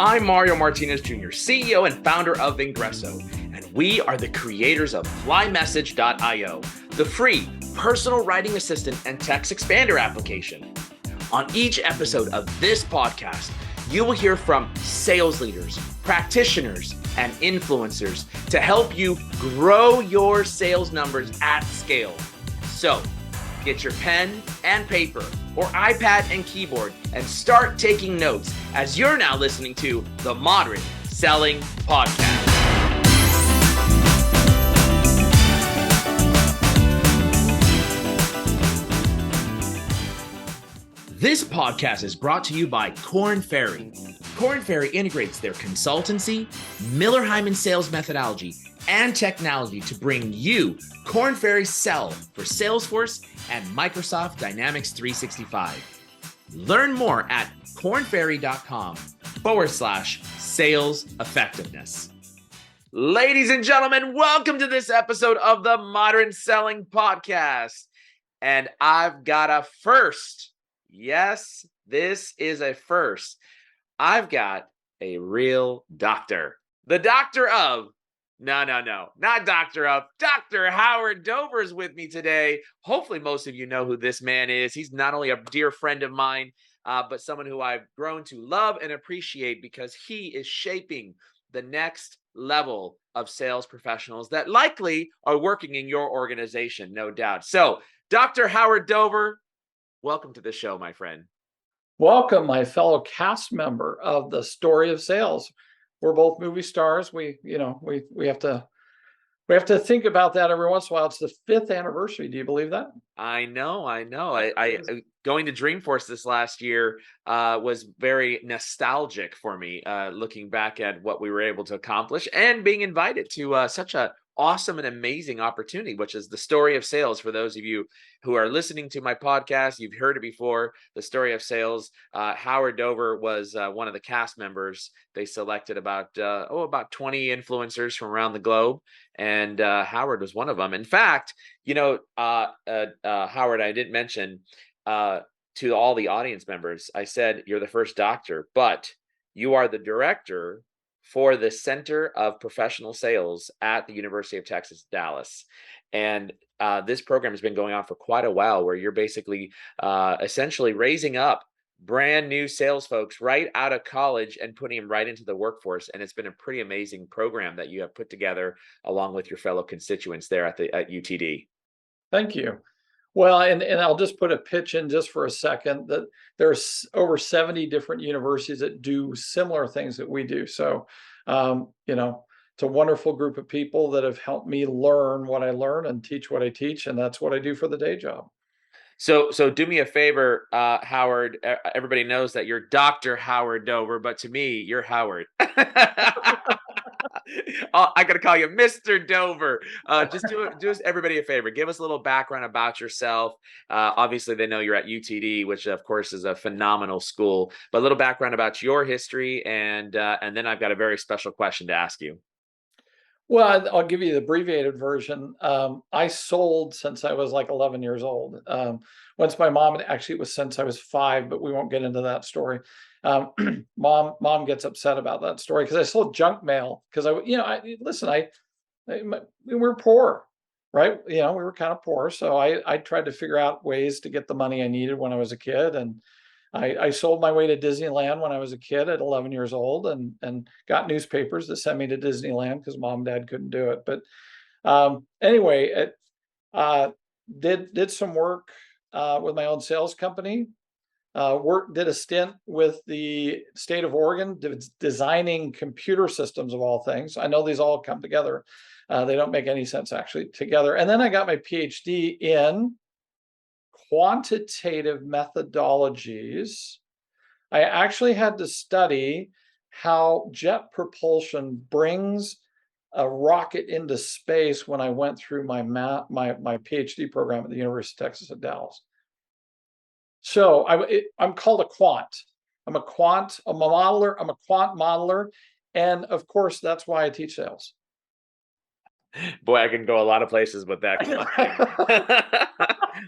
I'm Mario Martinez Jr., CEO and founder of Vengreso, and we are the creators of FlyMessage.io, the free personal writing assistant and text expander application. On each episode of this podcast, you will hear from sales leaders, practitioners, and influencers to help you grow your sales numbers at scale. So, get your pen and paper or iPad and keyboard and start taking notes as you're now listening to the Modern Selling Podcast. This podcast is brought to you by Korn Ferry. Korn Ferry integrates their consultancy, Miller Heiman sales methodology, and technology to bring you Korn Ferry Sell for Salesforce and Microsoft Dynamics 365. Learn more at kornferry.com/sales effectiveness. Ladies and gentlemen, welcome to this episode of the Modern Selling Podcast. And I've got a first. Yes, this is a first. I've got a real doctor. The doctor of, not doctor of, Dr. Howard Dover is with me today. Hopefully most of you know who this man is. He's not only a dear friend of mine, but someone who I've grown to love and appreciate because he is shaping the next level of sales professionals that likely are working in your organization, no doubt. So, Dr. Howard Dover, welcome to the show, my friend. Welcome, my fellow cast member of the Story of Sales. We're both movie stars. We have to think about that every once in a while. It's the 5th anniversary. Do you believe that? I know. I going to Dreamforce this last year was very nostalgic for me, looking back at what we were able to accomplish and being invited to such a awesome and amazing opportunity, which is the Story of Sales. For those of you who are listening to my podcast, you've heard it before, the Story of Sales. Howard Dover was one of the cast members. They selected about 20 influencers from around the globe, and Howard was one of them. In fact, Howard, I didn't mention to all the audience members, I said, you're the first doctor, but you are the director for the Center of Professional Sales at the University of Texas, Dallas. And this program has been going on for quite a while, where you're basically essentially raising up brand new sales folks right out of college and putting them right into the workforce. And it's been a pretty amazing program that you have put together along with your fellow constituents there at UTD. Thank you. Well, and I'll just put a pitch in just for a second that there's over 70 different universities that do similar things that we do. So, it's a wonderful group of people that have helped me learn what I learn and teach what I teach. And that's what I do for the day job. So do me a favor, Howard. Everybody knows that you're Dr. Howard Dover, but to me, you're Howard. I got to call you Mr. Dover. Just do us everybody a favor. Give us a little background about yourself. Obviously, they know you're at UTD, which of course is a phenomenal school. But a little background about your history, and then I've got a very special question to ask you. Well, I'll give you the abbreviated version. I sold since I was like 11 years old. Once my mom, actually it was since I was 5, but we won't get into that story. Mom gets upset about that story because I sold junk mail because we were poor, right? We were kind of poor. So I tried to figure out ways to get the money I needed when I was a kid. And I sold my way to Disneyland when I was a kid at 11 years old and got newspapers to send me to Disneyland because mom and dad couldn't do it. But anyway, did some work with my own sales company. Did a stint with the state of Oregon, designing computer systems of all things. I know these all come together. They don't make any sense actually together. And then I got my PhD in quantitative methodologies. I actually had to study how jet propulsion brings a rocket into space when I went through my PhD program at the University of Texas at Dallas. So I'm called a quant. I'm a modeler. I'm a quant modeler. And of course, that's why I teach sales. Boy, I can go a lot of places with that.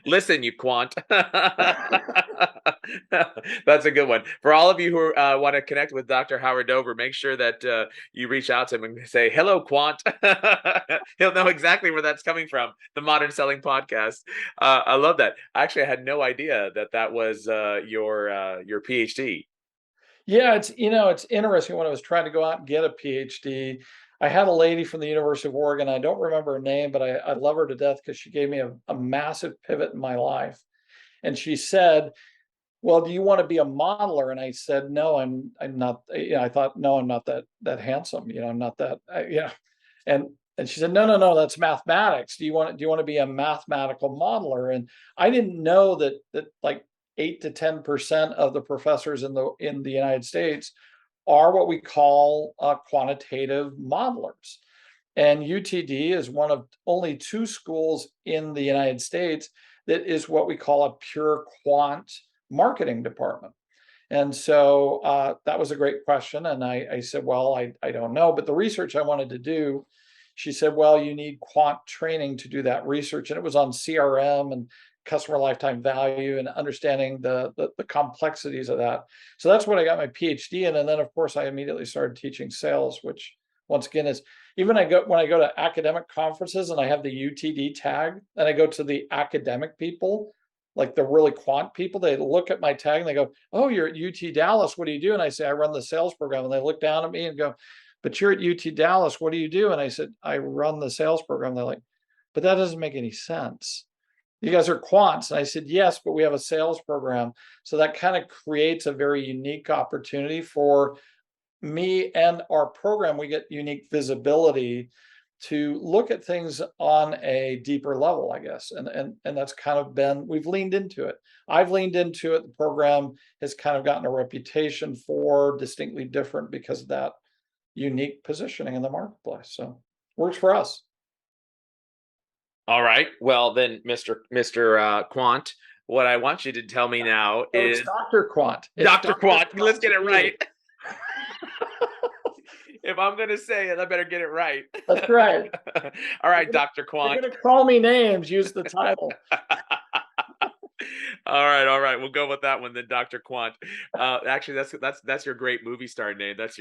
Listen, you quant. That's a good one. For all of you who want to connect with Dr. Howard Dover, make sure that you reach out to him and say, "Hello, Quant." He'll know exactly where that's coming from. The Modern Selling Podcast. I love that. Actually, I had no idea that that was your PhD. Yeah, it's interesting. When I was trying to go out and get a PhD, I had a lady from the University of Oregon. I don't remember her name, but I love her to death because she gave me a massive pivot in my life. And she said, "Well, do you want to be a modeler?" And I said, "No, I'm not." I thought, "No, I'm not that handsome. I'm not that." And she said, "No, no, no, that's mathematics. Do you want to be a mathematical modeler?" And I didn't know that like 8 to 10% of the professors in the United States are what we call quantitative modelers. And UTD is one of only two schools in the United States that is what we call a pure quant marketing department. And so that was a great question. And I said, "Well, I don't know." But the research I wanted to do, she said, "Well, you need quant training to do that research." And it was on CRM and customer lifetime value and understanding the complexities of that. So that's what I got my PhD in. And then, of course, I immediately started teaching sales, which once again is even when I go to academic conferences and I have the UTD tag, and I go to the academic people, like the really quant people, they look at my tag and they go, "Oh, you're at UT Dallas. What do you do?" And I say, "I run the sales program." And they look down at me and go, "But you're at UT Dallas. What do you do?" And I said, "I run the sales program." They're like, "But that doesn't make any sense. You guys are quants." And I said, "Yes, but we have a sales program." So that kind of creates a very unique opportunity for me and our program. We get unique visibility to look at things on a deeper level, I guess. And that's kind of been, we've leaned into it. I've leaned into it. The program has kind of gotten a reputation for distinctly different because of that unique positioning in the marketplace. So works for us. All right. Well, then, Mister Quant, what I want you to tell me now So is it's Dr. Quant. It's Doctor Dr. Quant. Let's Quant get to it you. right. If I'm gonna say it, I better get it right. That's right. All You're right, gonna, Doctor you're Quant. gonna call me names, use the title. All right. We'll go with that one then, Doctor Quant. Actually, that's your great movie star name. That's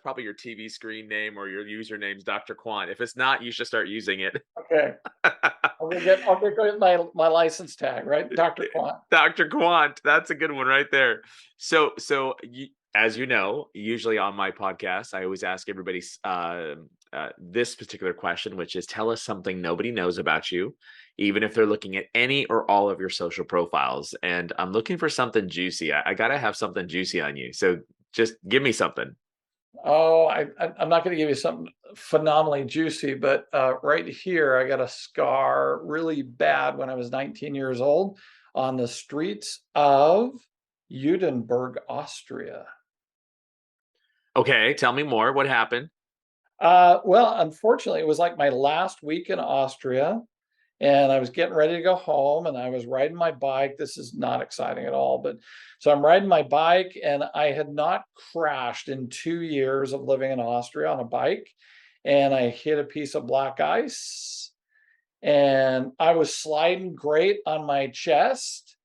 probably your TV screen name or your username's Doctor Quant. If it's not, you should start using it. Okay. I'll get my license tag, right? Dr. Quant. Dr. Quant. That's a good one right there. As you know, usually on my podcast, I always ask everybody this particular question, which is tell us something nobody knows about you, even if they're looking at any or all of your social profiles. And I'm looking for something juicy. I got to have something juicy on you. So just give me something. Oh, I'm not going to give you something phenomenally juicy, but right here, I got a scar really bad when I was 19 years old on the streets of Udenberg, Austria. Okay. Tell me more. What happened? Well, unfortunately, it was like my last week in Austria, and I was getting ready to go home, and I was riding my bike. This is not exciting at all, but so I'm riding my bike, and I had not crashed in 2 years of living in Austria on a bike, and I hit a piece of black ice, and I was sliding great on my chest,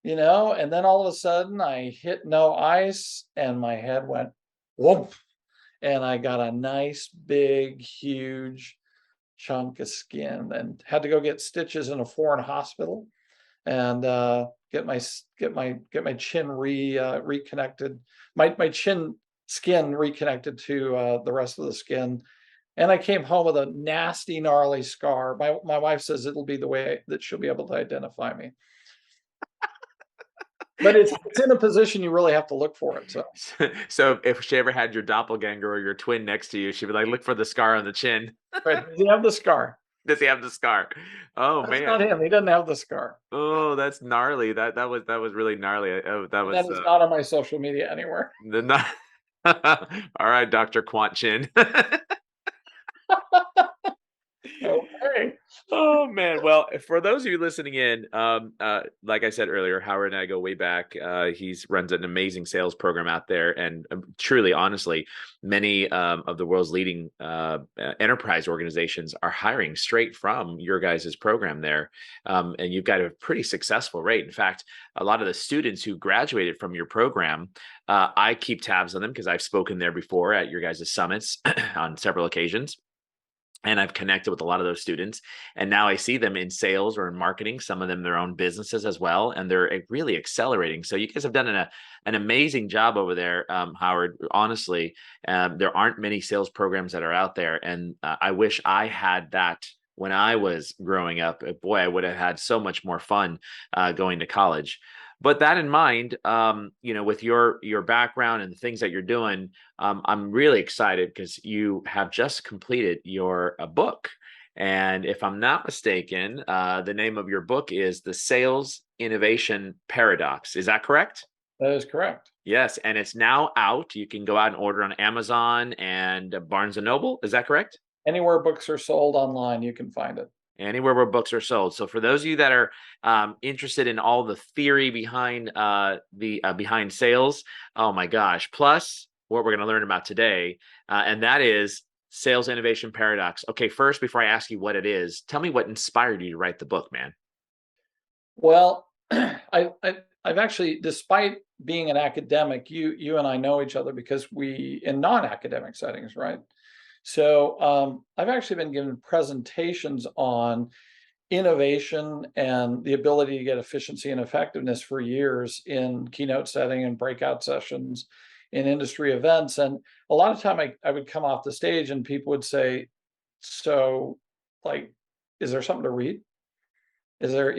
and then all of a sudden I hit no ice, and my head went whoop, and I got a nice, big, huge chunk of skin and had to go get stitches in a foreign hospital and get my chin reconnected, my chin skin reconnected to the rest of the skin. And I came home with a nasty, gnarly scar. My wife says it'll be the way that she'll be able to identify me. But it's in a position you really have to look for it. So So if she ever had your doppelganger or your twin next to you, she'd be like, look for the scar on the chin. right, does he have the scar? Does he have the scar? Oh That's not man. him. He doesn't have the scar. Oh, that's gnarly. That was really gnarly. Oh, that And that was is not on my social media anywhere. the not All right, Dr. Quant Chin. Okay. way. Oh man. Well, for those of you listening in, like I said earlier, Howard and I go way back. He's runs an amazing sales program out there, and truly, honestly, many of the world's leading enterprise organizations are hiring straight from your guys' program there, and you've got a pretty successful rate. In fact, a lot of the students who graduated from your program, I keep tabs on them because I've spoken there before at your guys' summits on several occasions, and I've connected with a lot of those students. And now I see them in sales or in marketing, some of them their own businesses as well, and they're really accelerating. So you guys have done an amazing job over there, Howard. Honestly, there aren't many sales programs that are out there, and I wish I had that when I was growing up. Boy, I would have had so much more fun going to college. But that in mind, with your background and the things that you're doing, I'm really excited because you have just completed your book. And if I'm not mistaken, the name of your book is The Sales Innovation Paradox. Is that correct? That is correct. Yes. And it's now out. You can go out and order on Amazon and Barnes and Noble. Is that correct? Anywhere books are sold online, you can find it. Anywhere where books are sold. So for those of you that are interested in all the theory behind the behind sales, oh my gosh! Plus what we're going to learn about today, and that is sales innovation paradox. Okay, first before I ask you what it is, tell me what inspired you to write the book, man. Well, I've actually, despite being an academic, you and I know each other because we in non-academic settings, right? So I've actually been given presentations on innovation and the ability to get efficiency and effectiveness for years in keynote setting and breakout sessions in industry events. And a lot of time I would come off the stage and people would say, so like, is there something to read? Is there,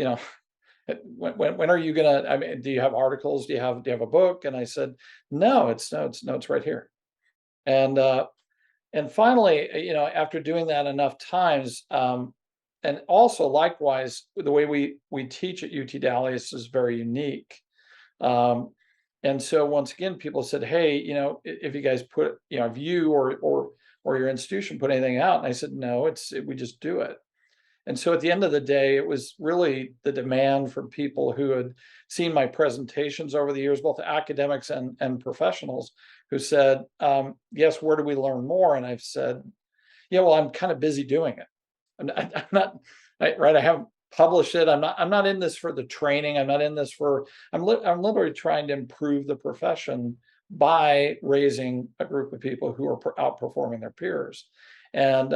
when are you gonna, I mean, do you have articles? Do you have a book? And I said, no, it's right here. And finally, after doing that enough times, and also likewise, the way we teach at UT Dallas is very unique. Um, and so once again, people said, "Hey, if you guys put, if you or your institution put anything out," and I said, "No, we just do it." And so at the end of the day, it was really the demand from people who had seen my presentations over the years, both academics and professionals, who said, yes, where do we learn more? And I've said, yeah, well, I'm kind of busy doing it. I'm not, right. I haven't published it. I'm not in this for the training. I'm not in this for, I'm literally trying to improve the profession by raising a group of people who are outperforming their peers. And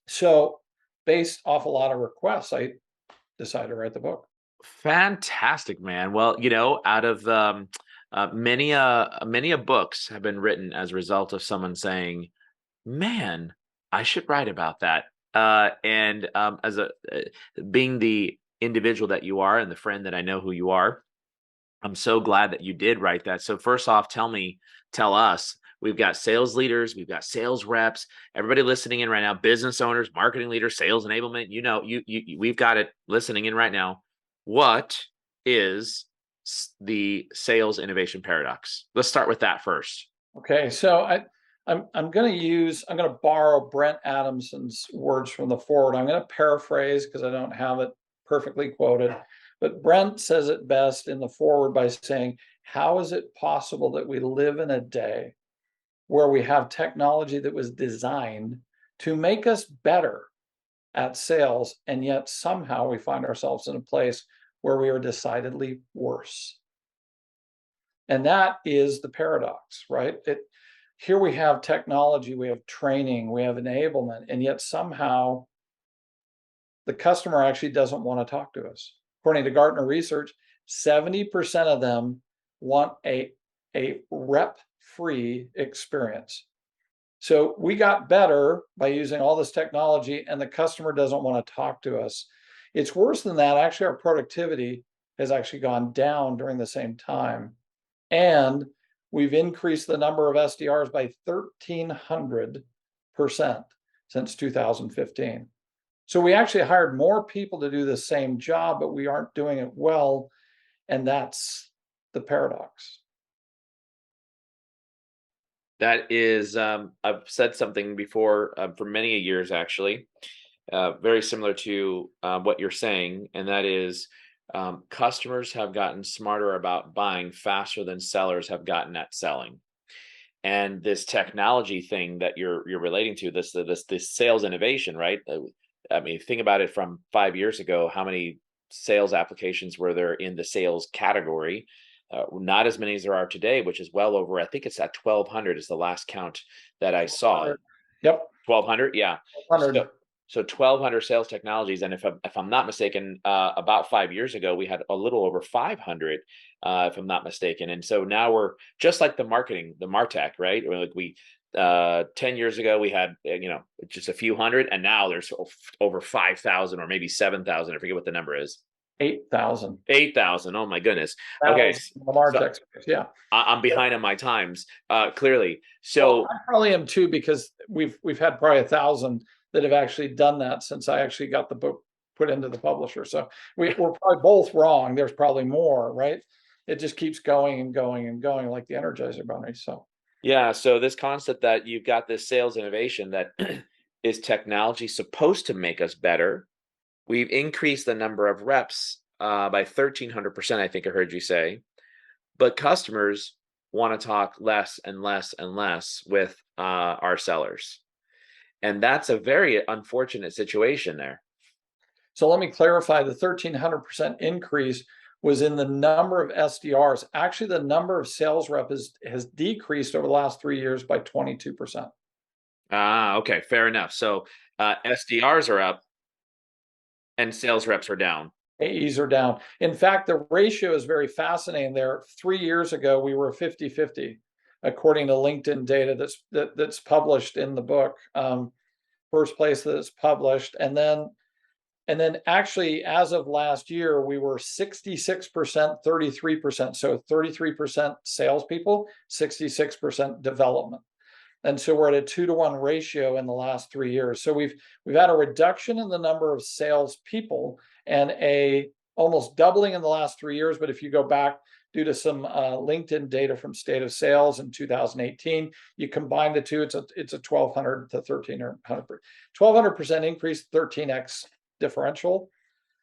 so based off a lot of requests, I decided to write the book. Fantastic, man. Well, out of many a books have been written as a result of someone saying, "Man, I should write about that." And as being the individual that you are and the friend that I know who you are, I'm so glad that you did write that. So first off, tell us, we've got sales leaders, we've got sales reps, everybody listening in right now, business owners, marketing leaders, sales enablement, we've got it listening in right now. What is the sales innovation paradox? Let's start with that first. Okay, so I'm going to borrow Brent Adamson's words from the forward. I'm going to paraphrase because I don't have it perfectly quoted, but Brent says it best in the forward by saying, "How is it possible that we live in a day where we have technology that was designed to make us better at sales, and yet somehow we find ourselves in a place where we are decidedly worse?" And that is the paradox, right? Here we have technology, we have training, we have enablement, and yet somehow the customer actually doesn't want to talk to us. According to Gartner research, 70% of them want a rep-free experience. So we got better by using all this technology, and the customer doesn't want to talk to us. It's worse than that. Actually, our productivity has actually gone down during the same time. And we've increased the number of SDRs by 1,300% since 2015. So we actually hired more people to do the same job, but we aren't doing it well. And that's the paradox. That is, I've said something before for many years, actually. very similar to what you're saying, and that is customers have gotten smarter about buying faster than sellers have gotten at selling. And this technology thing that you're relating to, this sales innovation, right? I mean, think about it from 5 years ago. How many sales applications were there in the sales category? Not as many as there are today, which is well over. I think it's at 1,200 is the last count that I saw. 100. Yep, 1,200, yeah. 100. So 1,200 sales technologies, and if I'm not mistaken, about 5 years ago we had a little over 500, if I'm not mistaken. And so now we're just like the marketing, the Martech, right? Like 10 years ago we had just a few hundred, and now there's over 5,000 or maybe 7,000. I forget what the number is. 8,000. 8,000. Oh my goodness. Okay, 1,000 Lamar so Tech space, yeah. I'm behind on my times, clearly. Well, So I probably am too, because we've had probably 1,000 that have actually done that since I actually got the book put into the publisher. So we're probably both wrong. There's probably more, right? It just keeps going and going and going, like the Energizer Bunny. So yeah, so this concept that you've got this sales innovation that is technology supposed to make us better. We've increased the number of reps by 1,300%, I think I heard you say, but customers want to talk less and less and less with our sellers. And that's a very unfortunate situation there. So let me clarify, the 1,300% increase was in the number of SDRs. Actually, the number of sales rep has decreased over the last 3 years by 22%. Ah, okay, fair enough. So SDRs are up and sales reps are down. AEs are down. In fact, the ratio is very fascinating there. 3 years ago, we were 50-50, according to LinkedIn data that's published in the book. First place that it's published. And then actually, as of last year, we were 66%, 33%. So 33% salespeople, 66% development. And so we're at a 2-to-1 ratio in the last 3 years. So we've had a reduction in the number of salespeople and a almost doubling in the last 3 years. But if you go back due to some LinkedIn data from State of Sales in 2018, you combine the two, it's a 1,200 to 1,300, 1,200% increase, 13x differential.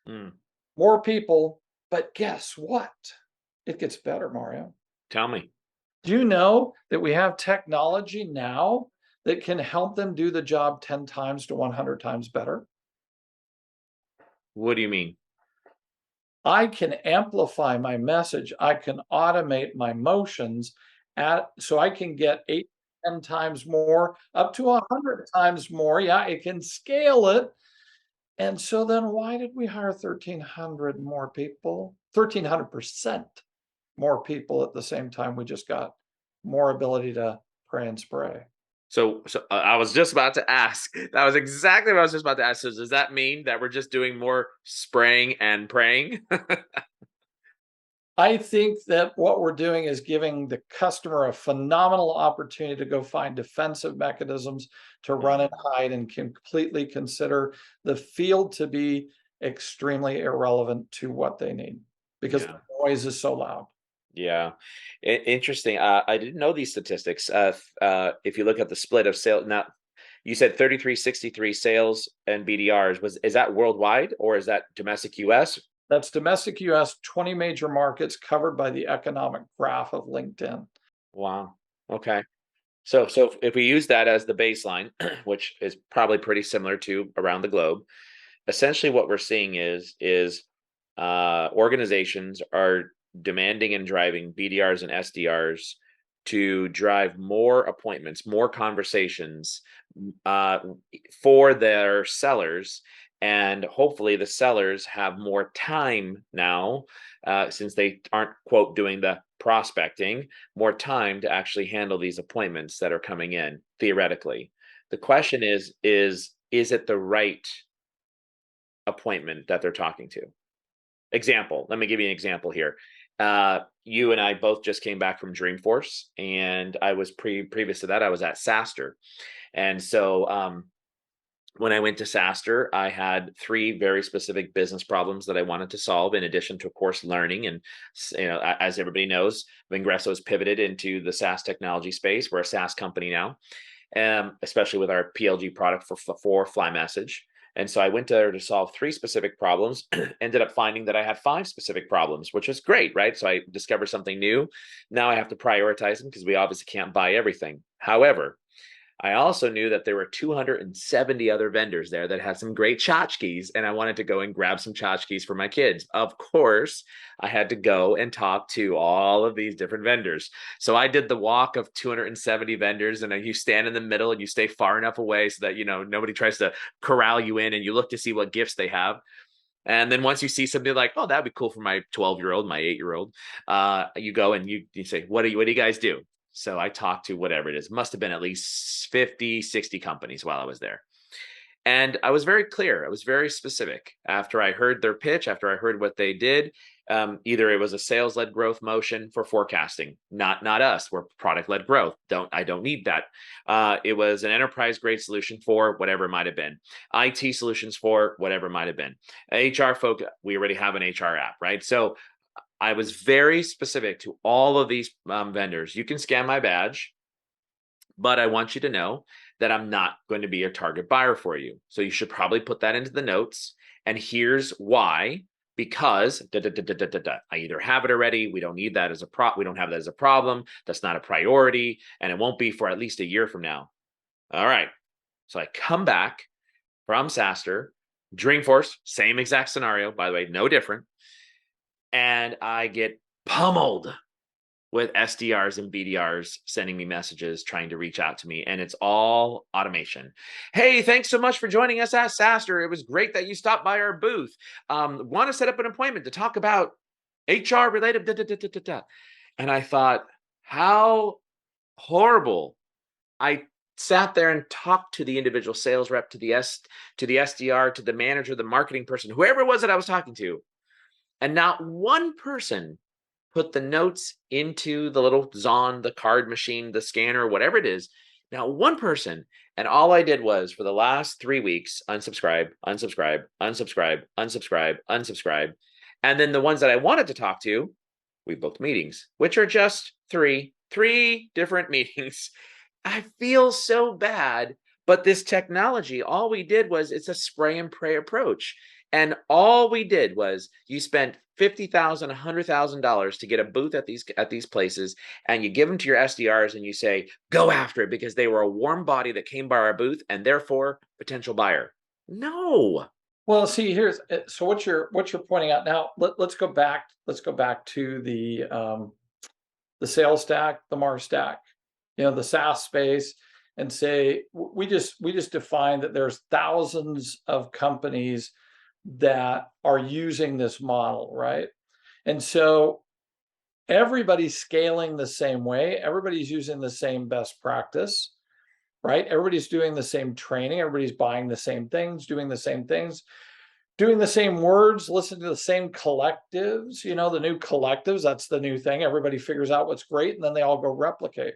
Hmm. More people, but guess what? It gets better, Mario. Tell me. Do you know that we have technology now that can help them do the job 10 times to 100 times better? What do you mean? I can amplify my message. I can automate my motions so I can get 8, 10 times more, up to 100 times more. Yeah, it can scale it. And so then why did we hire 1,300 more people? 1,300% more people at the same time we just got more ability to pray and spray. So I was just about to ask. That was exactly what I was just about to ask. So does that mean that we're just doing more spraying and praying? I think that what we're doing is giving the customer a phenomenal opportunity to go find defensive mechanisms to run and hide, and completely consider the field to be extremely irrelevant to what they need, because Yeah. the noise is so loud. Yeah. Interesting. I didn't know these statistics. If you look at the split of sales, now you said 33-63 sales and BDRs. Is that worldwide or is that domestic US? That's domestic US, 20 major markets covered by the economic graph of LinkedIn. Wow. Okay. So if we use that as the baseline, which is probably pretty similar to around the globe, essentially what we're seeing is organizations are demanding and driving BDRs and SDRs to drive more appointments, more conversations uh, for their sellers. And hopefully the sellers have more time now, since they aren't, quote, doing the prospecting, more time to actually handle these appointments that are coming in, theoretically. The question is it the right appointment that they're talking to? Example, let me give you an example here. You and I both just came back from Dreamforce, and I was previous to that I was at SaaStr. And so when I went to SaaStr, I had three very specific business problems that I wanted to solve, in addition to, of course, learning. And as everybody knows, Vengreso has pivoted into the SaaS technology space. We're a SaaS company now, especially with our PLG product for Fly Message. And so I went there to solve 3 specific problems, ended up finding that I had 5 specific problems, which is great, right? So I discovered something new. Now I have to prioritize them because we obviously can't buy everything. However, I also knew that there were 270 other vendors there that had some great tchotchkes, and I wanted to go and grab some tchotchkes for my kids. Of course, I had to go and talk to all of these different vendors. So I did the walk of 270 vendors, and you stand in the middle and you stay far enough away so that nobody tries to corral you in, and you look to see what gifts they have. And then once you see something like, oh, that'd be cool for my 12-year-old, my 8-year-old, you go and you say, what do you guys do? So I talked to whatever it is, must have been at least 50, 60 companies while I was there. And I was very clear. I was very specific. After I heard their pitch, after I heard what they did, either it was a sales-led growth motion for forecasting, not us. We're product-led growth. I don't need that. It was an enterprise-grade solution for whatever it might have been. IT solutions for whatever it might have been. HR folk, we already have an HR app, right? So I was very specific to all of these vendors. You can scan my badge, but I want you to know that I'm not going to be a target buyer for you. So you should probably put that into the notes. And here's why. Because I either have it already, we don't need that as we don't have that as a problem. That's not a priority, and it won't be for at least a year from now. All right. So I come back from SaaStr, Dreamforce, same exact scenario, by the way, no different. And I get pummeled with SDRs and BDRs sending me messages, trying to reach out to me. And it's all automation. Hey, thanks so much for joining us at SaaStr. It was great that you stopped by our booth. Want to set up an appointment to talk about HR related, da, da, da, da, da, da. And I thought, how horrible. I sat there and talked to the individual sales rep, to the SDR, to the manager, the marketing person, whoever it was that I was talking to. And not one person put the notes into the little Zon, the card machine, the scanner, whatever it is. Now, one person, and all I did was for the last 3 weeks, unsubscribe, unsubscribe, unsubscribe, unsubscribe, unsubscribe. And then the ones that I wanted to talk to, we booked meetings, which are just three different meetings. I feel so bad, but this technology, all we did was it's a spray and pray approach. And all we did was you spent $50,000, $100,000 to get a booth at these places, and you give them to your SDRs and you say, go after it because they were a warm body that came by our booth and therefore potential buyer. No. Well, see, so what you're pointing out now. Let's go back. Let's go back to the sales stack, the MAR stack, the SaaS space, and say we just define that there's thousands of companies that are using this model, right? And so everybody's scaling the same way. Everybody's using the same best practice, right? Everybody's doing the same training. Everybody's buying the same things, doing the same things, doing the same words, listening to the same collectives, the new collectives. That's the new thing. Everybody figures out what's great, and then they all go replicate.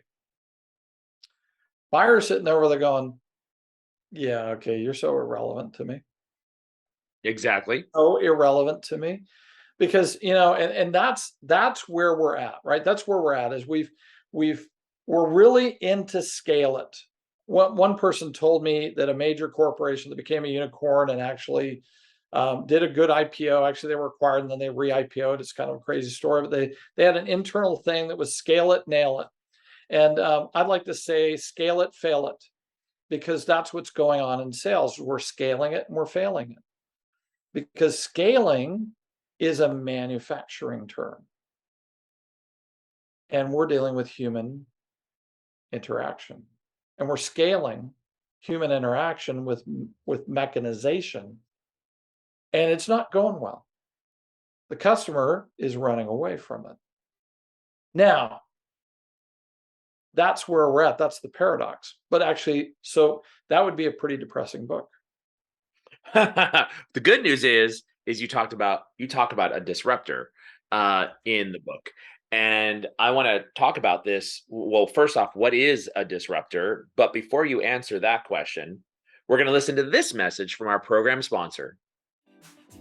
Buyers sitting there where they're going, yeah, okay, you're so irrelevant to me. Exactly. So irrelevant to me, because and that's where we're at, right? That's where we're at. Is we're really into scale it. One person told me that a major corporation that became a unicorn and actually did a good IPO. Actually, they were acquired and then they re-IPO'd. It's kind of a crazy story, but they had an internal thing that was scale it, nail it. And I'd like to say scale it, fail it, because that's what's going on in sales. We're scaling it and we're failing it. Because scaling is a manufacturing term. And we're dealing with human interaction. And we're scaling human interaction with mechanization. And it's not going well. The customer is running away from it. Now, that's where we're at. That's the paradox. But actually, so that would be a pretty depressing book. The good news is you talk about a disruptor in the book. And I want to talk about this. Well, first off, what is a disruptor? But before you answer that question, we're going to listen to this message from our program sponsor.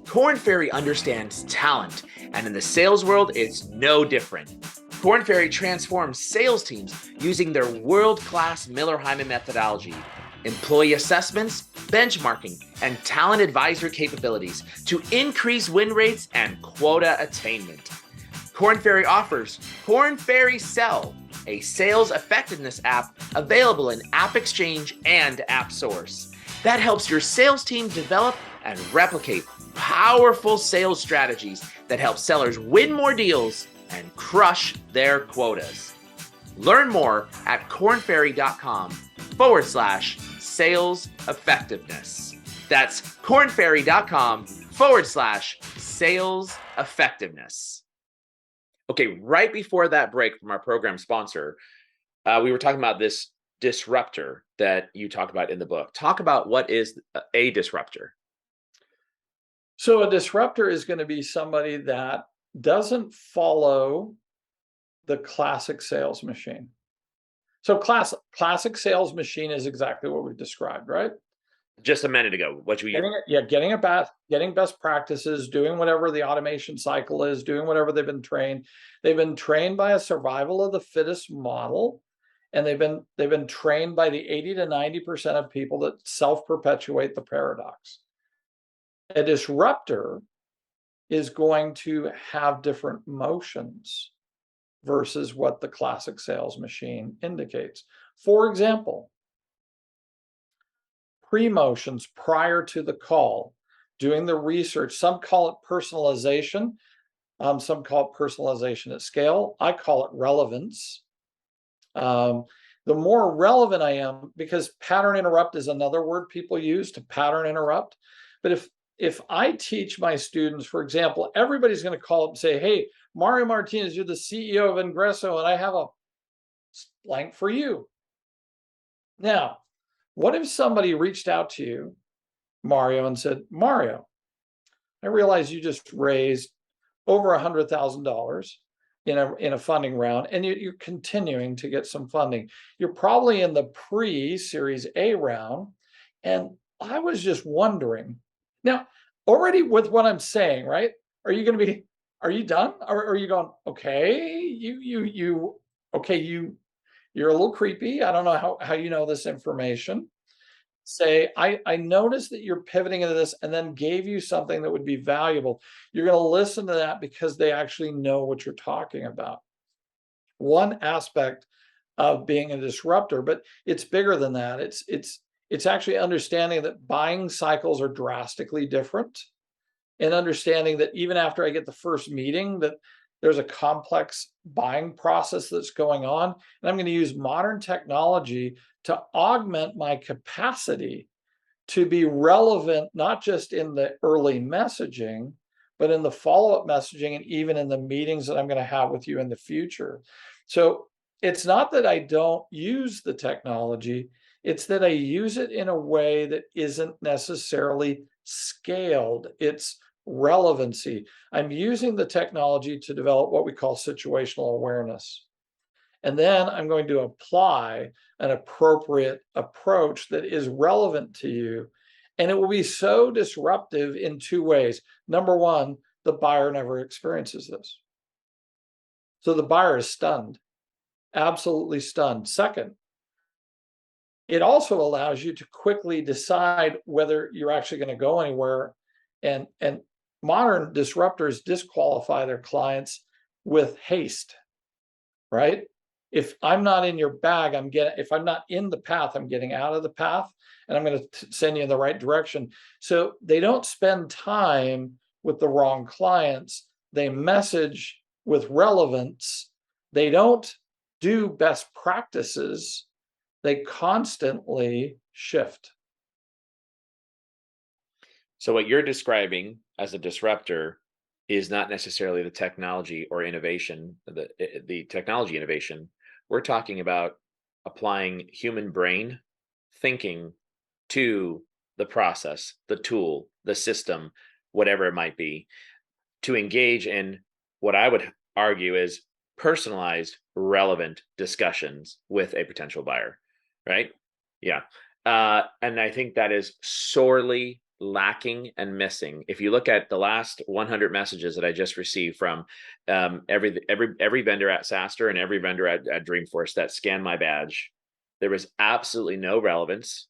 Korn Ferry understands talent, and in the sales world, it's no different. Korn Ferry transforms sales teams using their world-class Miller-Heiman methodology. employee assessments, benchmarking, and talent advisory capabilities to increase win rates and quota attainment. Korn Ferry offers Korn Ferry Sell, a sales effectiveness app available in AppExchange and AppSource that helps your sales team develop and replicate powerful sales strategies that help sellers win more deals and crush their quotas. Learn more at kornferry.com/sales effectiveness. That's kornferry.com/sales effectiveness. Okay, right before that break from our program sponsor, we were talking about this disruptor that you talk about in the book. Talk about what is a disruptor. So a disruptor is going to be somebody that doesn't follow the classic sales machine. So classic sales machine is exactly what we've described, right? Just a minute ago, what you Getting best practices, doing whatever the automation cycle is, doing whatever they've been trained. They've been trained by a survival of the fittest model, and they've been trained by the 80 to 90% of people that self-perpetuate the paradox. A disruptor is going to have different motions versus what the classic sales machine indicates. For example, pre-motions prior to the call, doing the research. Some call it personalization. Some call it personalization at scale. I call it relevance. The more relevant I am, because pattern interrupt is another word people use to pattern interrupt. But if I teach my students, for example, everybody's going to call up and say, hey, Mario Martinez, you're the CEO of Vengreso, and I have a blank for you. Now, what if somebody reached out to you, Mario, and said, Mario, I realize you just raised over $100,000 in a funding round, and you're continuing to get some funding. You're probably in the pre-Series A round, and I was just wondering. Now, already with what I'm saying, right? Are you done? Or are you going, okay, you're a little creepy. I don't know how you know this information. Say, I noticed that you're pivoting into this, and then gave you something that would be valuable. You're going to listen to that because they actually know what you're talking about. One aspect of being a disruptor, but it's bigger than that. It's actually understanding that buying cycles are drastically different, and understanding that even after I get the first meeting, that there's a complex buying process that's going on, and I'm going to use modern technology to augment my capacity to be relevant, not just in the early messaging, but in the follow-up messaging, and even in the meetings that I'm going to have with you in the future. So it's not that I don't use the technology, it's that I use it in a way that isn't necessarily scaled. It's relevancy. I'm using the technology to develop what we call situational awareness. And then I'm going to apply an appropriate approach that is relevant to you. And it will be so disruptive in two ways. Number one, the buyer never experiences this. So the buyer is stunned, absolutely stunned. Second, it also allows you to quickly decide whether you're actually going to go anywhere. And modern disruptors disqualify their clients with haste, right? If I'm not in your bag, if I'm not in the path, I'm getting out of the path, and I'm going to send you in the right direction. So they don't spend time with the wrong clients. They message with relevance. They don't do best practices. They constantly shift. So what you're describing as a disruptor is not necessarily the technology or innovation, the technology innovation. We're talking about applying human brain thinking to the process, the tool, the system, whatever it might be, to engage in what I would argue is personalized, relevant discussions with a potential buyer, right? Yeah. And I think that is sorely lacking and missing. If you look at the last 100 messages that I just received from every vendor at SaaStr and every vendor at Dreamforce that scanned my badge, there was absolutely no relevance.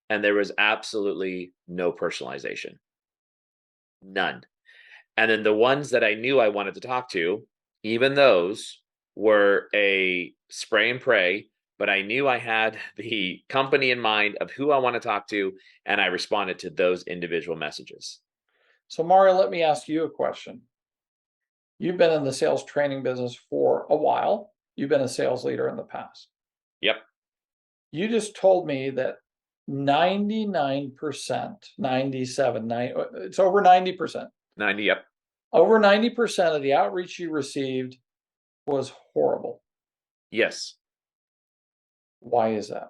and there was absolutely no personalization, none. And then the ones that I knew I wanted to talk to, even those were a spray and pray, but I knew I had the company in mind of who I want to talk to, and I responded to those individual messages. So, Mario, let me ask you a question. You've been in the sales training business for a while. You've been a sales leader in the past. Yep, You just told me that 99%, 97, it's over 90%. 90. Yep. Over 90% of the outreach you received was horrible. Yes. Why is that?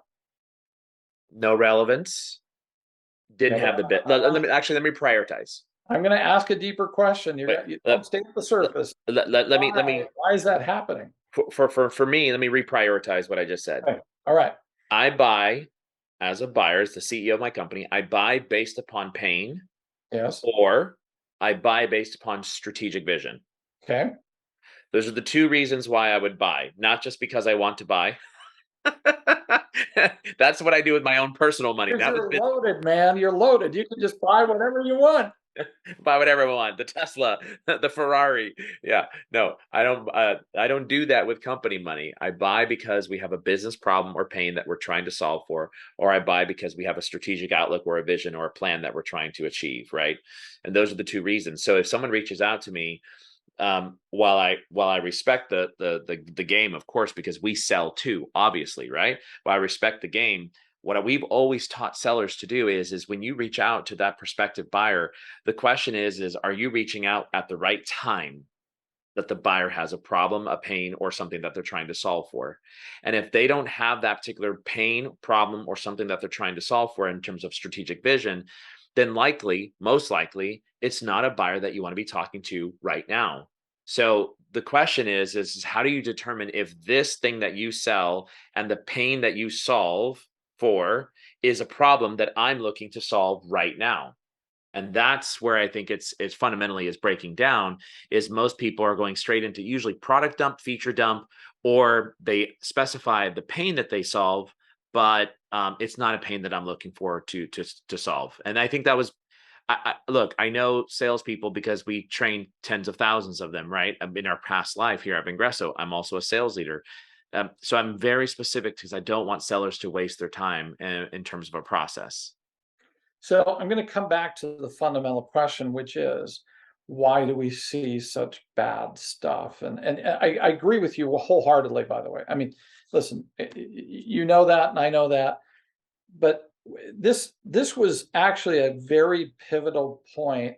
No relevance. Didn't Okay. have the bit. Let me prioritize. I'm going to ask a deeper question. Wait, You let, don't stay at the let, surface. let me Why is that happening? for me, let me reprioritize what I just said. Okay. All right. I buy as a buyer, as the CEO of my company, I buy based upon pain, Yes. or I buy based upon strategic vision. Okay. Those are the two reasons why I would buy, not just because I want to buy. That's what I do with my own personal money, Because not with you're business. loaded, man. You're loaded. You can just buy whatever you want. Buy whatever I want, the Tesla, the Ferrari. Yeah, no, I don't do that with company money. I buy because we have a business problem or pain that we're trying to solve for, or I buy because we have a strategic outlook or a vision or a plan that we're trying to achieve, right? And those are the two reasons. So if someone reaches out to me, while I respect the game, of course, because we sell too, obviously, right? While I respect the game, what we've always taught sellers to do is when you reach out to that prospective buyer, the question is are you reaching out at the right time that the buyer has a problem, a pain, or something that they're trying to solve for? And if they don't have that particular pain, problem, or something that they're trying to solve for in terms of strategic vision, then most likely, it's not a buyer that you want to be talking to right now. So the question is how do you determine if this thing that you sell and the pain that you solve for is a problem that I'm looking to solve right now? And that's where I think it's fundamentally is breaking down, is most people are going straight into usually product dump, feature dump, or they specify the pain that they solve, but it's not a pain that I'm looking for to solve. And I think that was, look, I know salespeople because we train tens of thousands of them, right? In our past life here at Vengreso, I'm also a sales leader. So I'm very specific because I don't want sellers to waste their time in terms of a process. So I'm going to come back to the fundamental question, which is, why do we see such bad stuff? And I agree with you wholeheartedly, by the way. I mean, listen, you know that, and I know that, but this was actually a very pivotal point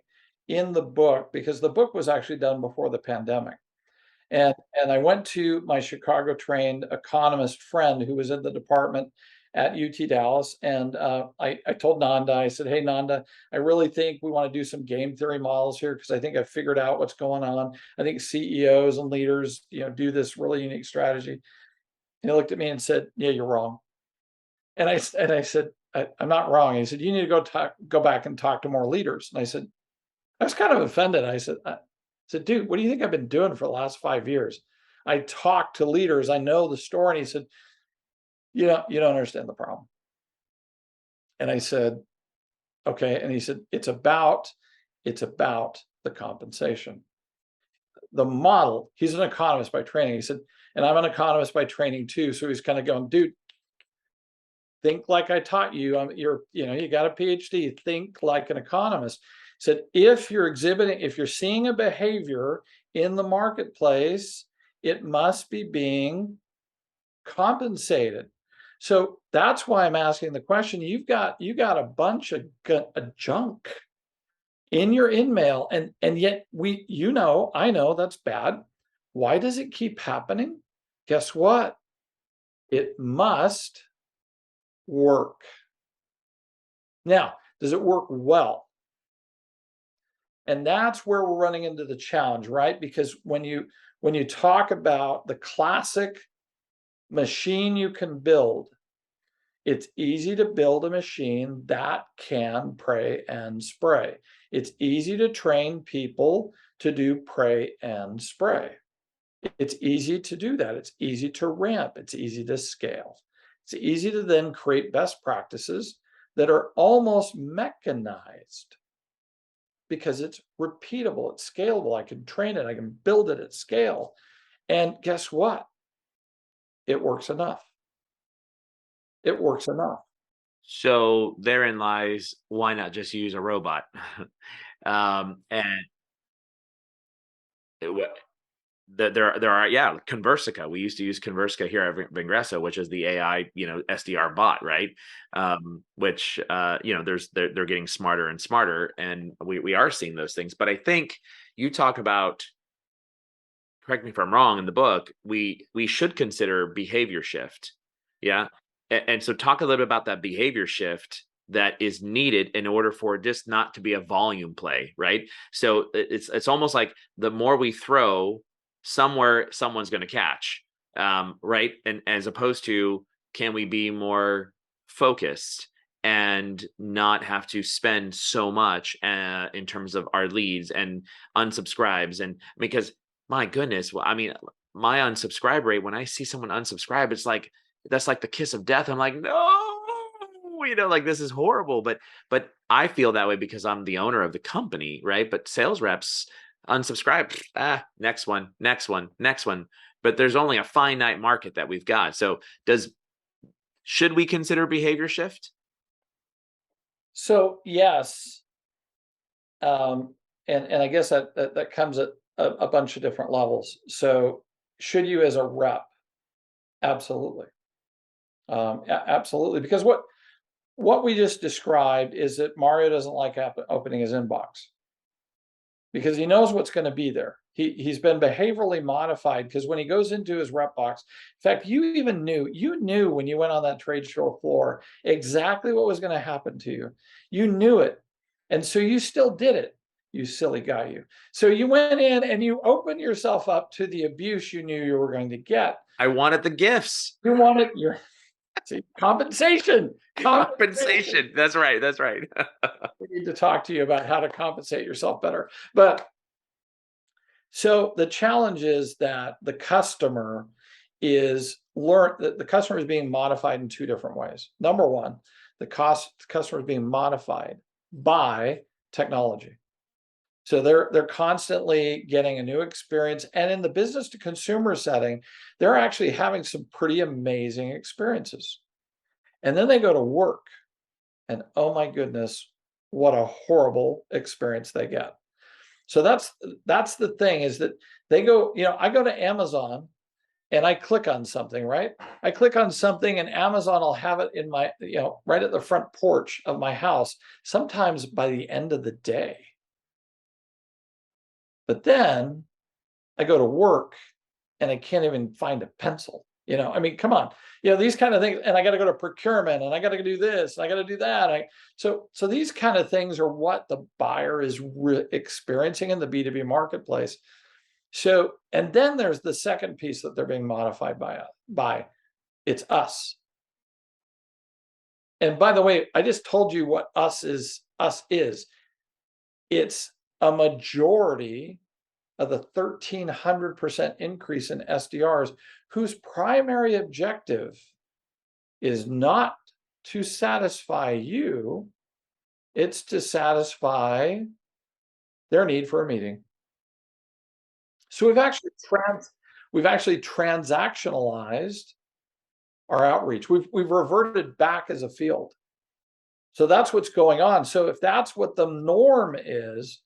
in the book, because the book was actually done before the pandemic. And I went to my Chicago trained economist friend who was in the department at UT Dallas, and I told Nanda, I said, "Hey Nanda, I really think we want to do some game theory models here, because I think I figured out what's going on. I think CEOs and leaders, do this really unique strategy." And he looked at me and said, "Yeah, you're wrong." And I said, "I'm not wrong." He said, "You need to go back and talk to more leaders." And I said, I was kind of offended. I said, "Dude, what do you think I've been doing for the last 5 years? I talk to leaders. I know the story." And he said, you don't understand the problem." And I said, "Okay." And he said, it's about the compensation. The model, he's an economist by training. He said, "And I'm an economist by training too." So he's kind of going, "Dude, think like I taught you. You got a PhD, think like an economist." Said, if you're seeing a behavior in the marketplace, it must be being compensated. So that's why I'm asking the question. You got a bunch of junk in your in-mail, and yet I know that's bad. Why does it keep happening? Guess what? It must work. Now, does it work well? And that's where we're running into the challenge, right? Because when you talk about the classic machine you can build, it's easy to build a machine that can pray and spray. It's easy to train people to do pray and spray. It's easy to do that. It's easy to ramp. It's easy to scale. It's easy to then create best practices that are almost mechanized because it's repeatable, it's scalable. I can train it, I can build it at scale. And guess what? It works enough. It works enough. So therein lies, why not just use a robot? And it, there are, yeah, Conversica. We used to use Conversica here at Vengreso, which is the AI, SDR bot, right? Which they're getting smarter and smarter, and we are seeing those things. But I think you talk about, correct me if I'm wrong, in the book, we should consider behavior shift. Yeah. And so talk a little bit about that behavior shift that is needed in order for this not to be a volume play, right? So it's almost like the more we throw, somewhere someone's going to catch, right? And as opposed to, can we be more focused and not have to spend so much in terms of our leads and unsubscribes? And because, my goodness, well, I mean, my unsubscribe rate, when I see someone unsubscribe, it's like, that's like the kiss of death. I'm like, no, like, this is horrible. But I feel that way because I'm the owner of the company, right? But sales reps unsubscribe, next one, next one, next one. But there's only a finite market that we've got. So should we consider behavior shift? So yes, and I guess that comes at a bunch of different levels. So should you as a rep? Absolutely. Absolutely. Because what we just described is that Mario doesn't like opening his inbox because he knows what's going to be there. He's been behaviorally modified because when he goes into his rep box, in fact, you knew when you went on that trade show floor exactly what was going to happen to you. You knew it. And so you still did it, you silly guy, you. So you went in and you opened yourself up to the abuse you knew you were going to get. I wanted the gifts. You wanted your compensation. Compensation. That's right. That's right. We need to talk to you about how to compensate yourself better. But so the challenge is that the customer is being modified in two different ways. Number one, the customer is being modified by technology. So they're constantly getting a new experience. And in the business to consumer setting, they're actually having some pretty amazing experiences. And then they go to work and oh my goodness, what a horrible experience they get. So that's the thing, is that they go, I go to Amazon and I click on something, right? I click on something and Amazon will have it in my, right at the front porch of my house, sometimes by the end of the day. But then I go to work and I can't even find a pencil. I mean, come on, these kind of things. And I got to go to procurement and I got to do this and I got to do that. So these kind of things are what the buyer is experiencing in the B2B marketplace. So, and then there's the second piece that they're being modified by it's us. And by the way, I just told you what us is. It's a majority of the 1,300% increase in SDRs whose primary objective is not to satisfy you, it's to satisfy their need for a meeting. So we've actually transactionalized our outreach. We've reverted back as a field. So that's what's going on. So if that's what the norm is,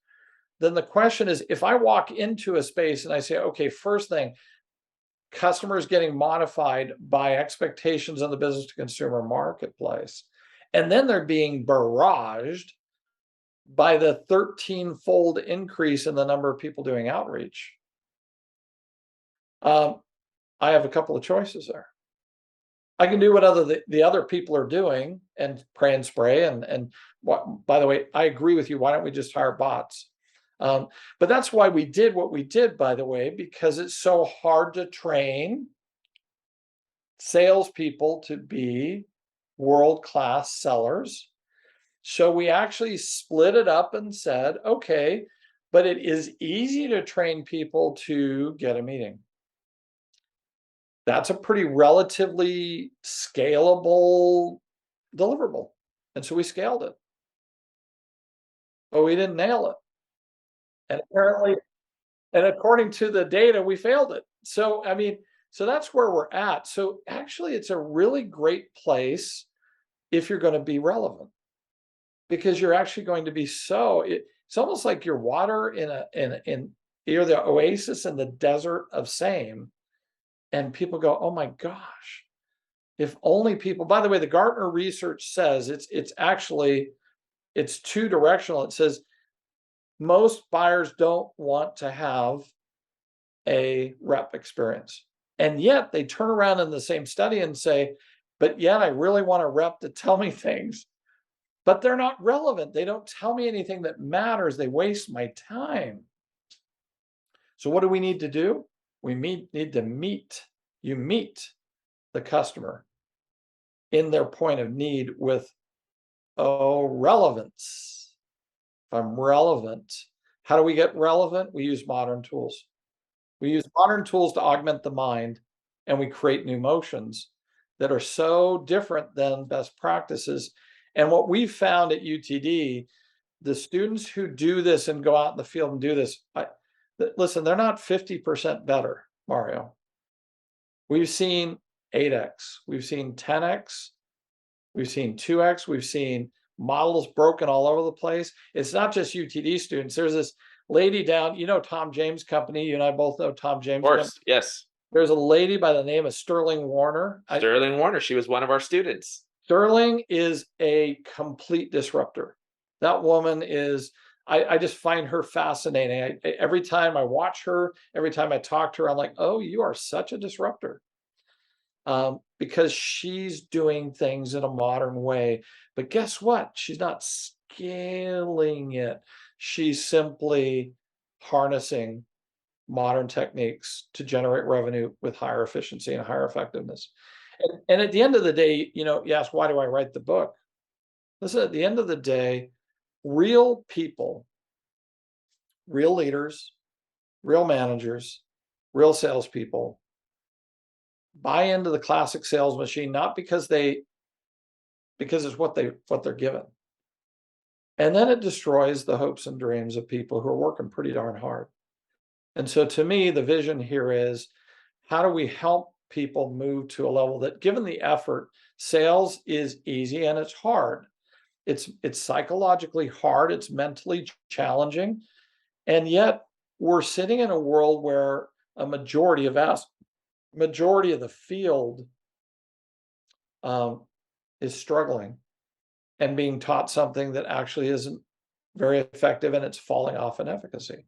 then the question is, if I walk into a space and I say, okay, first thing, customers getting modified by expectations in the business to consumer marketplace, and then they're being barraged by the 13-fold increase in the number of people doing outreach. I have a couple of choices there. I can do what the other people are doing and pray and spray. And what, by the way, I agree with you. Why don't we just hire bots? But that's why we did what we did, by the way, because it's so hard to train salespeople to be world-class sellers. So we actually split it up and said, okay, but it is easy to train people to get a meeting. That's a pretty relatively scalable deliverable. And so we scaled it, but we didn't nail it. And apparently, and according to the data, we failed it. So, I mean, so that's where we're at. So actually, it's a really great place if you're going to be relevant, because you're actually going to be it's almost like your water in you're the oasis in the desert of same. And people go, oh my gosh, if only people, by the way, the Gartner research says it's actually, it's two directional. It says most buyers don't want to have a rep experience. And yet they turn around in the same study and say, but yet I really want a rep to tell me things, but they're not relevant. They don't tell me anything that matters. They waste my time. So what do we need to do? We need to meet, you meet the customer in their point of need with, oh, relevance. If I'm relevant, how do we get relevant? We use modern tools. We use modern tools to augment the mind, and we create new motions that are so different than best practices. And what we found at UTD, the students who do this and go out in the field and do this, listen, they're not 50% better, Mario. We've seen 8x, we've seen 10x, we've seen 2x, we've seen models broken all over the place. It's not just UTD students. There's this lady down, Tom James Company. You and I both know Tom James Of course, Company. yes. There's a lady by the name of Sterling Warner. Sterling Warner, she was one of our students. Sterling is a complete disruptor. That woman is, I just find her fascinating. Every time I watch her, every time I talk to her, I'm like, oh, you are such a disruptor. Because she's doing things in a modern way. But guess what? She's not scaling it. She's simply harnessing modern techniques to generate revenue with higher efficiency and higher effectiveness. And at the end of the day, you ask, why do I write the book? Listen, at the end of the day, real people, real leaders, real managers, real salespeople buy into the classic sales machine, not because it's what they're given. And then it destroys the hopes and dreams of people who are working pretty darn hard. And so to me, the vision here is, how do we help people move to a level that, given the effort, sales is easy and it's hard. It's psychologically hard, it's mentally challenging. And yet we're sitting in a world where a majority of the field is struggling and being taught something that actually isn't very effective, and it's falling off in efficacy.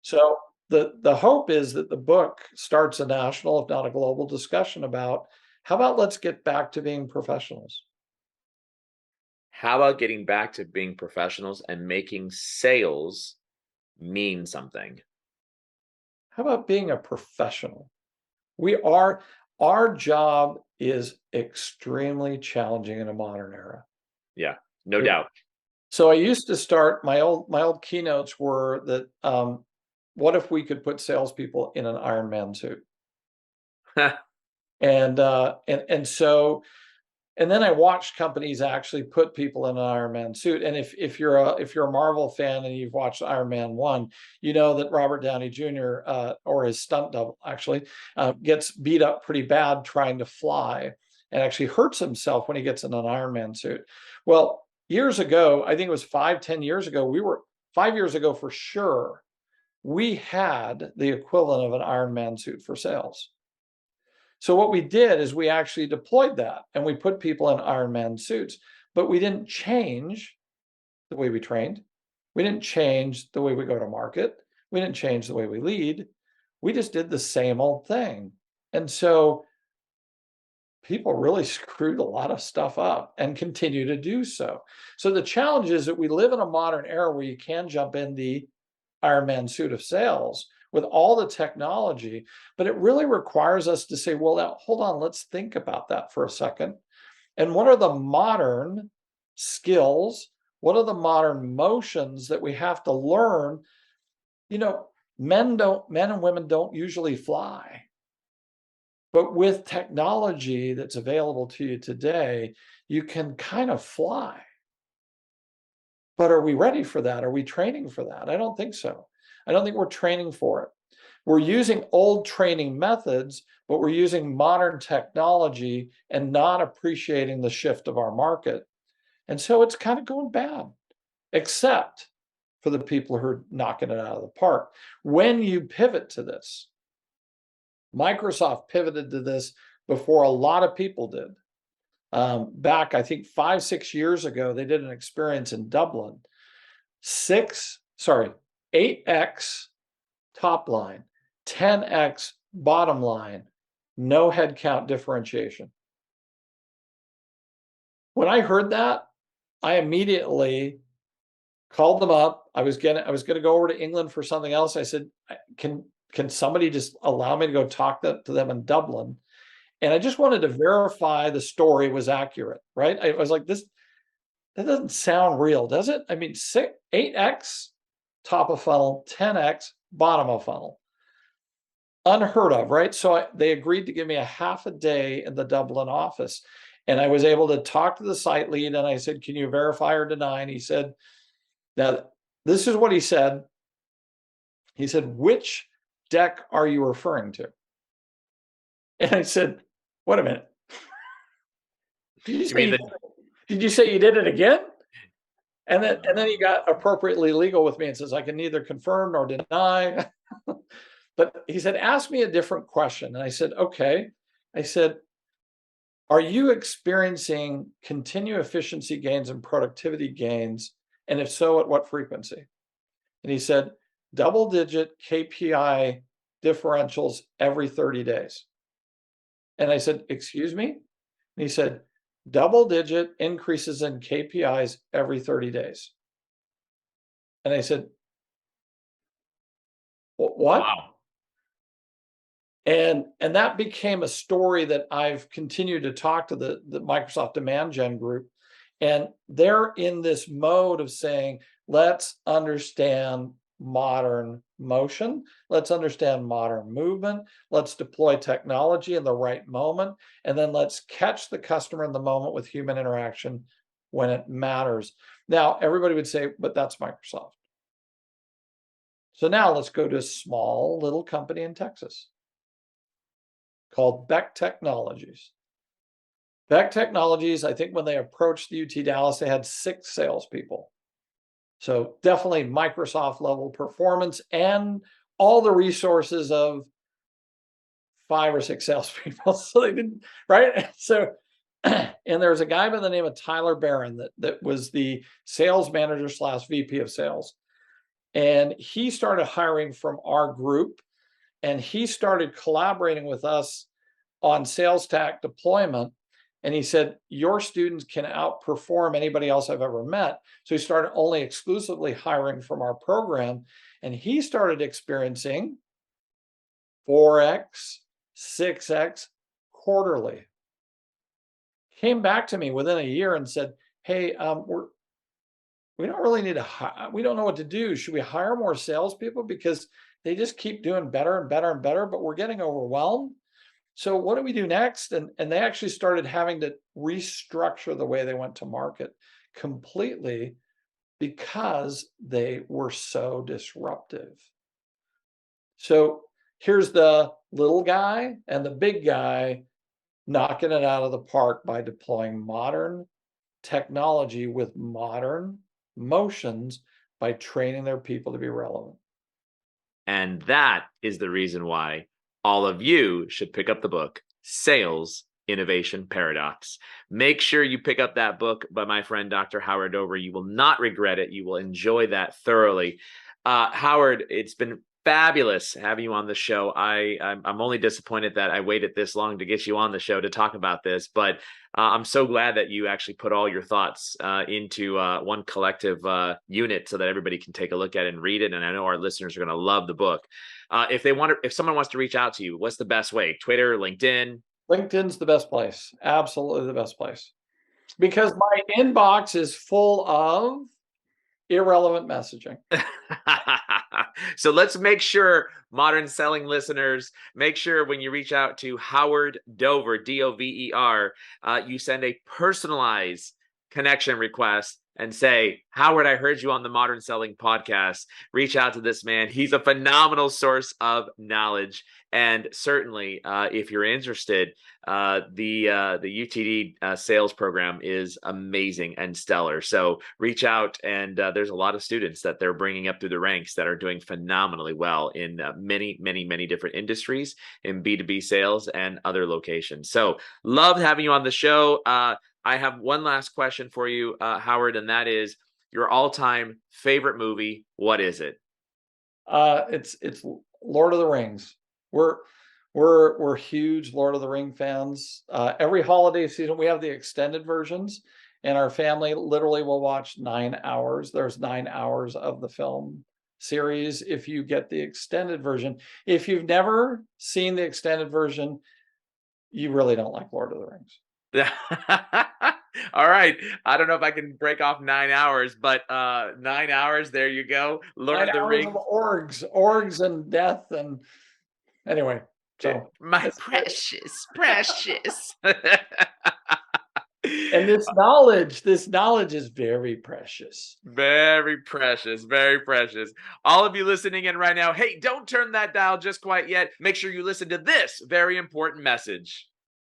So the hope is that the book starts a national, if not a global, discussion about, how about let's get back to being professionals? How about getting back to being professionals and making sales mean something? How about being a professional? Our job is extremely challenging in a modern era. Yeah, no doubt. So I used to start, my old keynotes were that, what if we could put salespeople in an Iron Man suit? And then I watched companies actually put people in an Iron Man suit. And if you're a Marvel fan and you've watched Iron Man 1, you know that Robert Downey Jr., or his stunt double actually, gets beat up pretty bad trying to fly, and actually hurts himself when he gets in an Iron Man suit. Well, years ago, I think it was 5-10 years ago, 5 years ago for sure, we had the equivalent of an Iron Man suit for sales. So what we did is we actually deployed that, and we put people in Iron Man suits, but we didn't change the way we trained. We didn't change the way we go to market. We didn't change the way we lead. We just did the same old thing. And so people really screwed a lot of stuff up and continue to do so. So the challenge is that we live in a modern era where you can jump in the Iron Man suit of sales with all the technology, but it really requires us to say, well, now hold on, let's think about that for a second. And what are the modern skills? What are the modern motions that we have to learn? Men and women don't usually fly. But with technology that's available to you today, you can kind of fly. But are we ready for that? Are we training for that? I don't think so. I don't think we're training for it. We're using old training methods, but we're using modern technology and not appreciating the shift of our market. And so it's kind of going bad, except for the people who are knocking it out of the park. When you pivot to this, Microsoft pivoted to this before a lot of people did. Back, I think 5-6 years ago, they did an experience in Dublin. 8x top line, 10x bottom line, no headcount differentiation. When I heard that, I immediately called them up. I was going to go over to England for something else. I said, can somebody just allow me to go talk to them in Dublin? And I just wanted to verify the story was accurate, right? I was like, that doesn't sound real, does it? I mean, 8x top of funnel, 10x bottom of funnel. Unheard of, right? So they agreed to give me a half a day in the Dublin office. And I was able to talk to the site lead and I said, can you verify or deny? And he said, now this is what he said. He said, which deck are you referring to? And I said, wait a minute. Did you say you did it again? And then he got appropriately legal with me and says, I can neither confirm nor deny. But he said, ask me a different question. And I said, okay. I said, are you experiencing continued efficiency gains and productivity gains? And if so, at what frequency? And he said, double-digit KPI differentials every 30 days. And I said, excuse me? And he said, double-digit increases in KPIs every 30 days. And I said, what? Wow. And that became a story that I've continued to talk to the Microsoft Demand Gen group. And they're in this mode of saying, let's understand modern motion. Let's understand modern movement. Let's deploy technology in the right moment. And then let's catch the customer in the moment with human interaction when it matters. Now, everybody would say, but that's Microsoft. So now let's go to a small little company in Texas called Beck Technologies. Beck Technologies, I think when they approached the UT Dallas, they had 6 salespeople. So definitely Microsoft level performance and all the resources of 5 or 6 salespeople. So they didn't, right? So, and there was a guy by the name of Tyler Barron that was the sales manager / VP of sales. And he started hiring from our group and he started collaborating with us on sales tac deployment. And he said, your students can outperform anybody else I've ever met. So he started only exclusively hiring from our program. And he started experiencing 4x, 6x quarterly. Came back to me within a year and said, hey, we don't really need to hire. We don't know what to do. Should we hire more salespeople? Because they just keep doing better and better and better, but we're getting overwhelmed. So what do we do next? And they actually started having to restructure the way they went to market completely because they were so disruptive. So here's the little guy and the big guy knocking it out of the park by deploying modern technology with modern motions by training their people to be relevant. And that is the reason why all of you should pick up the book, Sales Innovation Paradox. Make sure you pick up that book by my friend, Dr. Howard Dover. You will not regret it. You will enjoy that thoroughly. Howard, it's been fabulous having you on the show. I'm only disappointed that I waited this long to get you on the show to talk about this, but I'm so glad that you actually put all your thoughts into one collective unit so that everybody can take a look at it and read it. And I know our listeners are going to love the book. If someone wants to reach out to you, what's the best way? Twitter, LinkedIn? LinkedIn's the best place. Absolutely the best place. Because my inbox is full of irrelevant messaging. So let's make sure, modern selling listeners, make sure when you reach out to Howard Dover, Dover, you send a personalized connection request and say, Howard, I heard you on the Modern Selling podcast. Reach out to this man. He's a phenomenal source of knowledge. And certainly, if you're interested, the UTD sales program is amazing and stellar. So reach out, and there's a lot of students that they're bringing up through the ranks that are doing phenomenally well in many different industries, in B2B sales and other locations. So loved having you on the show. I have one last question for you, Howard, and that is your all-time favorite movie. What is it? It's Lord of the Rings. We're huge Lord of the Ring fans. Every holiday season, we have the extended versions, and our family literally will watch 9 hours. There's 9 hours of the film series if you get the extended version. If you've never seen the extended version, you really don't like Lord of the Rings. All right. I don't know if I can break off 9 hours, but 9 hours, there you go. Lord 9 of the hours of Rings. orgs and death, and anyway, so My precious. and this knowledge is very precious. Very precious, very precious. All of you listening in right now, hey, don't turn that dial just quite yet. Make sure you listen to this very important message.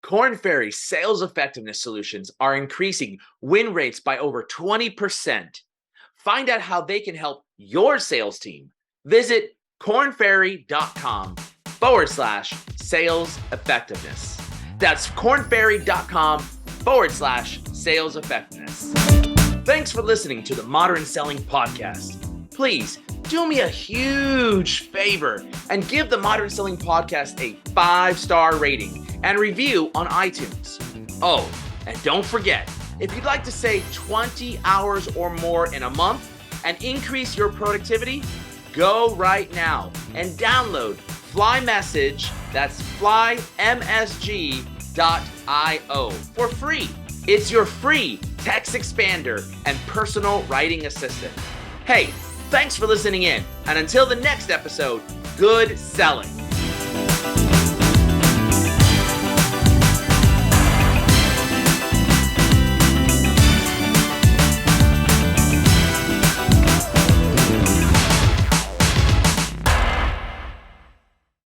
Korn Ferry sales effectiveness solutions are increasing win rates by over 20%. Find out how they can help your sales team. Visit kornferry.com/sales effectiveness. That's kornferry.com/sales effectiveness. Thanks for listening to the Modern Selling Podcast. Please do me a huge favor and give the Modern Selling Podcast a 5-star rating and review on iTunes. Oh, and don't forget, if you'd like to save 20 hours or more in a month and increase your productivity, go right now and download Fly Message, that's flymsg.io, for free. It's your free text expander and personal writing assistant. Hey, thanks for listening in, and until the next episode, good selling.